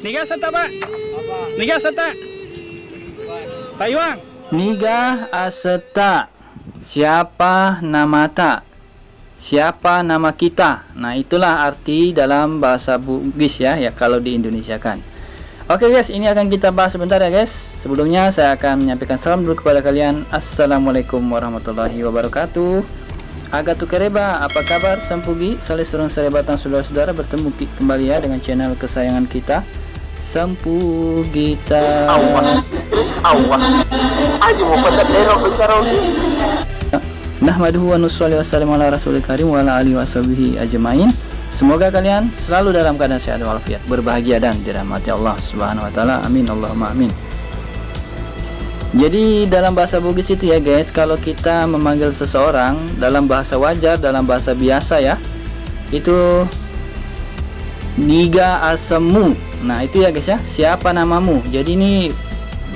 Niga serta Pak. Niga serta. Taiwan. Niga aseta. Siapa nama ta? Siapa nama kita? Nah, itulah arti dalam bahasa Bugis ya, kalau di Indonesia kan. Oke guys, ini akan kita bahas sebentar ya guys. Sebelumnya saya akan menyampaikan salam dulu kepada kalian. Assalamualaikum warahmatullahi wabarakatuh. Agatu kereba, apa kabar Sempugi? Saling surun batang saudara-saudara, bertemu kembali ya dengan channel kesayangan kita, Sempugita. Nahmaduhu wa nusalli wa sallim ala rasulil karim wa ala alihi washabihi ajmain. Semoga kalian selalu dalam keadaan sehat walafiat, berbahagia dan dirahmati Allah Subhanahu wa taala. Amin Allahumma amin. Jadi dalam bahasa Bugis itu ya guys, kalau kita memanggil seseorang dalam bahasa wajar, dalam bahasa biasa ya, itu niga asemu. Nah, itu ya guys ya, siapa namamu. Jadi ini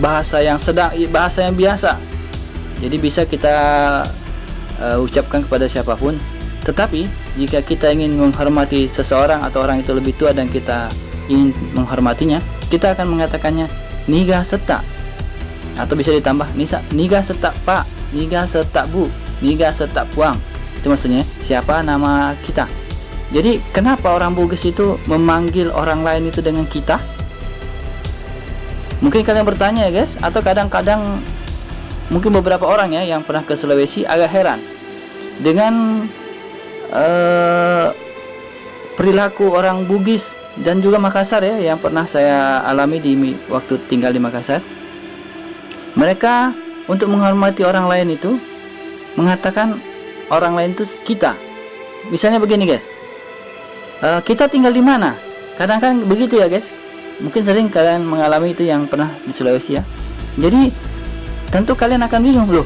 bahasa yang sedang, bahasa yang biasa. Jadi bisa kita ucapkan kepada siapapun. Tetapi jika kita ingin menghormati seseorang atau orang itu lebih tua dan kita ingin menghormatinya, kita akan mengatakannya niga seta, atau bisa ditambah niga seta pak, niga seta bu, niga seta puang. Itu maksudnya siapa nama kita. Jadi kenapa orang Bugis itu memanggil orang lain itu dengan kita? Mungkin kalian bertanya ya guys, atau kadang-kadang mungkin beberapa orang ya yang pernah ke Sulawesi agak heran dengan perilaku orang Bugis dan juga Makassar ya, yang pernah saya alami di waktu tinggal di Makassar. Mereka untuk menghormati orang lain itu mengatakan orang lain itu kita. Misalnya begini guys, kita tinggal di mana? Kadang kan begitu ya guys. Mungkin sering kalian mengalami itu yang pernah di Sulawesi ya. Jadi tentu kalian akan bingung, loh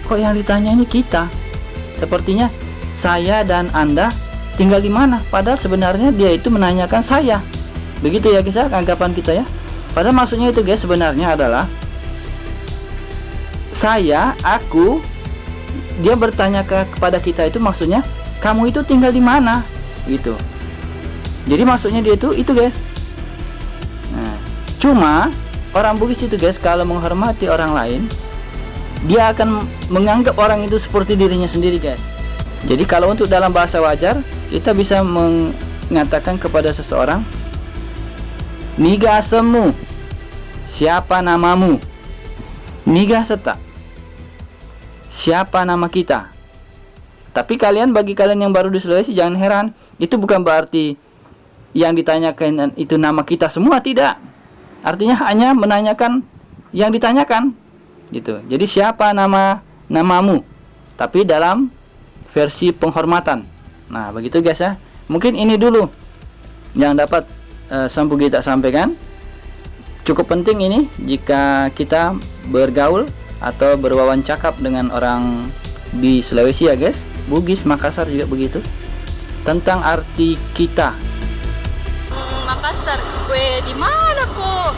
kok yang ditanya ini kita, sepertinya saya dan Anda tinggal di mana, padahal sebenarnya dia itu menanyakan saya. Begitu ya guys ya, anggapan kita ya. Padahal maksudnya itu guys sebenarnya adalah saya, aku, dia bertanya kepada kita itu maksudnya kamu itu tinggal di mana gitu. Jadi maksudnya dia itu guys. Nah, cuma orang Bugis itu guys, kalau menghormati orang lain, dia akan menganggap orang itu seperti dirinya sendiri guys. Jadi kalau untuk dalam bahasa wajar, kita bisa mengatakan kepada seseorang niga asemu, siapa namamu. Niga seta, siapa nama kita. Tapi bagi kalian yang baru di Sulawesi, jangan heran, itu bukan berarti yang ditanyakan itu nama kita semua, tidak. Artinya hanya menanyakan yang ditanyakan gitu. Jadi siapa namamu, tapi dalam versi penghormatan. Nah, begitu guys ya. Mungkin ini dulu yang dapat Sempugita sampaikan. Cukup penting ini jika kita bergaul atau berwawancakap dengan orang di Sulawesi ya guys, Bugis, Makassar juga begitu, tentang arti kita. Makassar, gue di mana kok?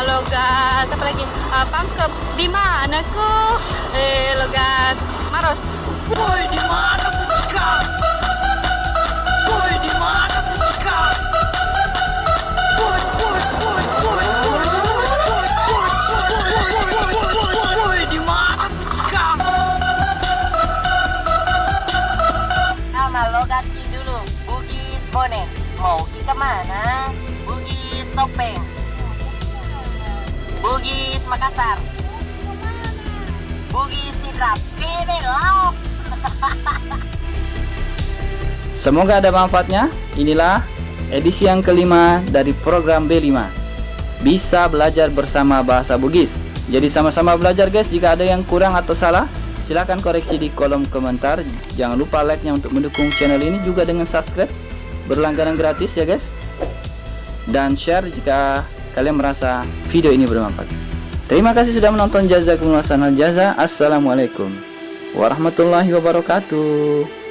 Logat apa lagi? Pangkep di mana kok? Logat Maros. Woi, di mana Buka? Woi, di mana Buka? Woi, di mana Buka? Nama logatnya dulu, Bugis Bone. Mau kita mana? Bugis Topeng, Bugis Makassar, Bugis Sidrap, Belok. Semoga ada manfaatnya. Inilah edisi yang kelima dari program B5, bisa belajar bersama bahasa Bugis. Jadi sama-sama belajar guys. Jika ada yang kurang atau salah, silahkan koreksi di kolom komentar. Jangan lupa like-nya untuk mendukung channel ini, juga dengan subscribe, berlangganan gratis ya guys, dan share jika kalian merasa video ini bermanfaat. Terima kasih sudah menonton. Jazakumullah sanal jaza. Assalamualaikum warahmatullahi wabarakatuh.